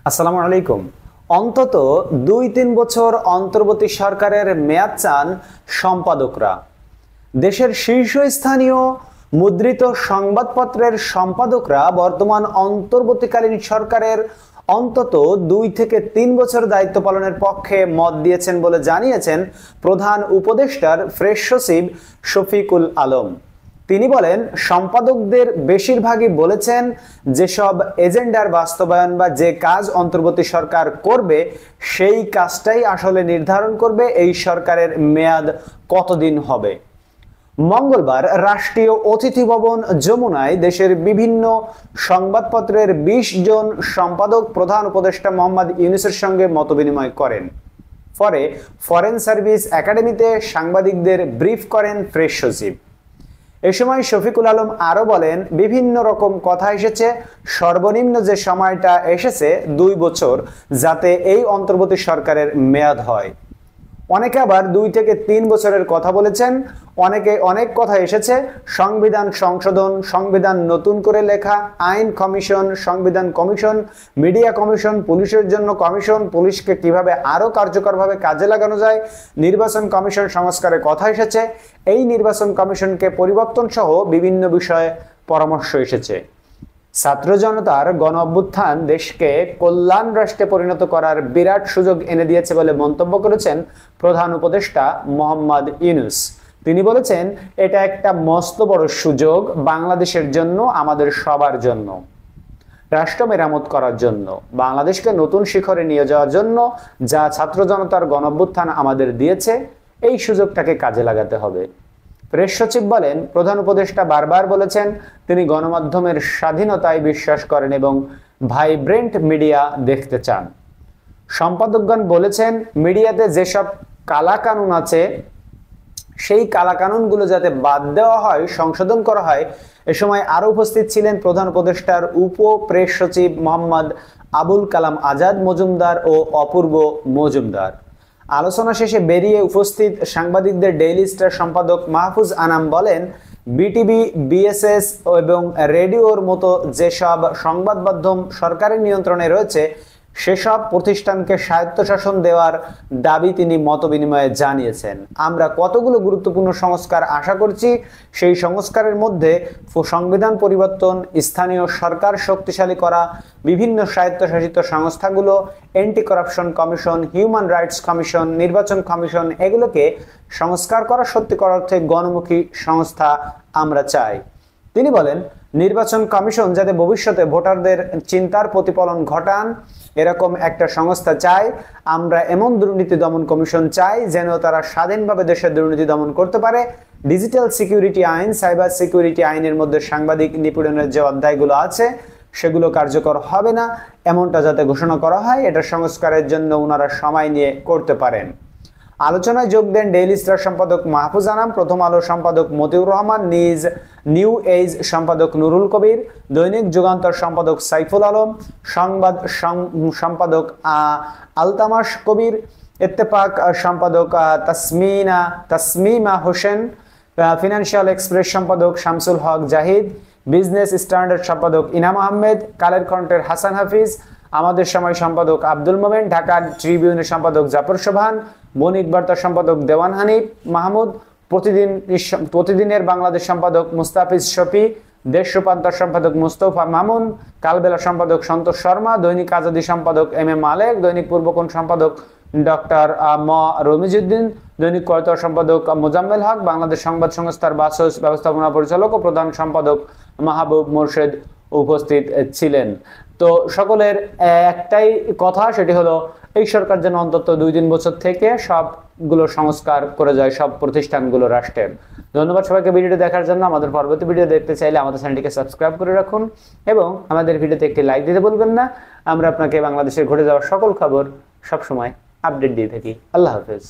আসসালামু আলাইকুম। অন্তত ২-৩ বছর অন্তর্বর্তী সরকারের মেয়াদ চান সম্পাদকরা। দেশের শীর্ষস্থানীয় মুদ্রিত সংবাদপত্রের সম্পাদকরা বর্তমান অন্তর্বর্তীকালীন সরকারের অন্তত ২ থেকে ৩ বছর দায়িত্ব পালনের পক্ষে মত দিয়েছেন বলে জানিয়েছেন প্রধান উপদেষ্টার প্রেস সচিব শফিকুল আলম। তিনি বলেন, সম্পাদকদের বেশিরভাগই বলেছেন যেসব এজেন্ডার বাস্তবায়ন বা যে কাজ অন্তর্বর্তী সরকার করবে সেই কাজটাই আসলে নির্ধারণ করবে এই সরকারের মেয়াদ কতদিন হবে। মঙ্গলবার রাষ্ট্রীয় অতিথি ভবন যমুনায় দেশের বিভিন্ন সংবাদপত্রের ২০ জন সম্পাদক প্রধান উপদেষ্টা মোহাম্মদ ইউনূসের সঙ্গে মতবিনিময় করেন। পরে ফরেন সার্ভিস একাডেমিতে সাংবাদিকদের ব্রিফ করেন প্রেস সচিব। এ সময় শফিকুল আলম আরো বলেন, বিভিন্ন রকম কথা এসেছে, সর্বনিম্ন যে সময়টা এসেছে ২ বছর, যাতে এই অন্তর্বর্তী সরকারের মেয়াদ হয়। অনেকে আবার ২ থেকে ৩ বছরের কথা বলেছেন। অনেক কথা এসেছে, সংবিধান সংশোধন, সংবিধান নতুন করে লেখা, আইন কমিশন, সংবিধান কমিশন, মিডিয়া কমিশন, পুলিশের জন্য কমিশন, পুলিশকে কিভাবে আরো কার্যকরভাবে কাজে লাগানো যায়, নির্বাচন কমিশন সংস্কারের কথা এসেছে। এই নির্বাচন কমিশনকে পরিবর্তন সহ বিভিন্ন বিষয়ে পরামর্শ এসেছে। ছাত্র জনতার গণ অভ্যুত্থান দেশকে কল্যাণ রাষ্ট্রে পরিণত করার বিরাট সুযোগ এনে দিয়েছে বলে মন্তব্য করেছেন প্রধান উপদেষ্টা মোহাম্মদ ইউনূস। তিনি বলেছেন, এটা একটা মস্ত বড় সুযোগ বাংলাদেশের জন্য, আমাদের সবার জন্য, রাষ্ট্র মেরামত করার জন্য, বাংলাদেশকে নতুন শিখরে নিয়ে যাওয়ার জন্য যা ছাত্র জনতার গণ অভ্যুত্থান আমাদের দিয়েছে, এই সুযোগটাকে কাজে লাগাতে হবে। প্রেস সচিব বলেন, প্রধান উপদেষ্টা বারবার বলেছেন তিনি গণমাধ্যমের স্বাধীনতায় বিশ্বাস করেন এবং ভাইব্রেন্ট মিডিয়া দেখতে চান। সম্পাদকগণ বলেছেন, মিডিয়াতে যেসব কালাকানুন আছে সেই কালাকানুনগুলো যাতে বাদ দেওয়া হয়, সংশোধন করা হয়। এ সময় আরো উপস্থিত ছিলেন প্রধান উপদেষ্টার উপ প্রেস সচিব মোহাম্মদ আবুল কালাম আজাদ মজুমদার ও অপূর্ব মজুমদার। আলোচনা শেষে বেরিয়ে উপস্থিত সাংবাদিকদের ডেইলি স্টার সম্পাদক মাহফুজ আনাম বলেন, বিটিভি, বিএসএস এবং রেডিওর মতো যেসব সংবাদ মাধ্যম সরকারের নিয়ন্ত্রণে রয়েছে সেসব প্রতিষ্ঠানকে স্বায়ত্তশাসন দেওয়ার দাবি তিনি মতবিনিময়ে জানিয়েছেন। আমরা কতগুলো গুরুত্বপূর্ণ সংস্কার আশা করছি। সেই সংস্কারের মধ্যে সংবিধান পরিবর্তন, স্থানীয় সরকার শক্তিশালী করা, বিভিন্ন স্বায়ত্তশাসিত সংস্থাগুলো, anti corruption commission, human rights commission, নির্বাচন কমিশন, এগুলোকে সংস্কার করা, সত্যিকার অর্থে গণমুখী সংস্থা আমরা চাই। তিনি বলেন, নির্বাচন কমিশন যাতে ভবিষ্যতে ভোটারদের চিন্তার প্রতিফলন ঘটান এরকম একটা সংস্থা চাই। আমরা এমন দুর্নীতি দমন কমিশন চাই যেন তারা স্বাধীনভাবে দেশের দুর্নীতি দমন করতে পারে। ডিজিটাল সিকিউরিটি আইন, সাইবার সিকিউরিটি আইনের মধ্যে সাংবাদিক নিপীড়নের যে অধ্যায়গুলো আছে সেগুলো কার্যকর হবে না, এমনটা যাতে ঘোষণা করা হয়। এটা সংস্কারের জন্য ওনারা সময় নিয়ে করতে পারেন। আলোচনায় যোগ দেন ডেইলি স্টার সম্পাদক মাহফুজ আনাম, প্রথম আলো সম্পাদক মতিউর রহমান, নিউ এজ সম্পাদক নুরুল কবির, দৈনিক যুগান্তর সম্পাদক সাইফুল আলম, সংবাদ সম্পাদক আলতামাস কবির, ইত্তেফাক সম্পাদক তাসমিমা হোসেন, ফিনান্সিয়াল এক্সপ্রেস সম্পাদক শামসুল হক জাহিদ, বিজনেস স্ট্যান্ডার্ড সম্পাদক ইনাম আহমেদ, কালের কণ্ঠের হাসান হাফিজ, আমাদের সময় সম্পাদক আব্দুল মোমেন, ঢাকা ট্রিবিউনের সম্পাদক জাফর সোবহান, বণিক বার্তার সম্পাদক দেওয়ান হানিফ মাহমুদ, প্রতিদিনের বাংলাদেশ সম্পাদক মুস্তাফিজ শফি, দেশ রূপান্তর সম্পাদক মুস্তফা মামুন, কালবেলা সম্পাদক সন্তোষ শর্মা, দৈনিক আজাদী সম্পাদক এম এ মালেক, দৈনিক পূর্বকোণ সম্পাদক ডক্টর ম রমিজউদ্দিন, দৈনিক কয়তর সম্পাদক মোজাম্মেল হক, বাংলাদেশ সংবাদ সংস্থার ব্যবস্থাপনা পরিচালক ও প্রধান সম্পাদক মাহবুব মোর্শেদ উপস্থিত ছিলেন। তো সকলের একটাই কথা, সেটি হলো এই সরকার যেন অন্তত ২-৩ বছর থেকে সবগুলো সংস্কার করে যায়, সব প্রতিষ্ঠানগুলো রাষ্ট্রের। ধন্যবাদ সবাইকে ভিডিওটি দেখার জন্য। আমাদের পরবর্তী ভিডিও দেখতে চাইলে আমাদের চ্যানেলটিকে সাবস্ক্রাইব করে রাখুন এবং আমাদের ভিডিওতে একটি লাইক দিতে ভুলবেন না। আমরা আপনাকে বাংলাদেশের ঘটে যাওয়া সকল খবর সবসময় আপডেট দিয়ে থাকি। আল্লাহ হাফেজ।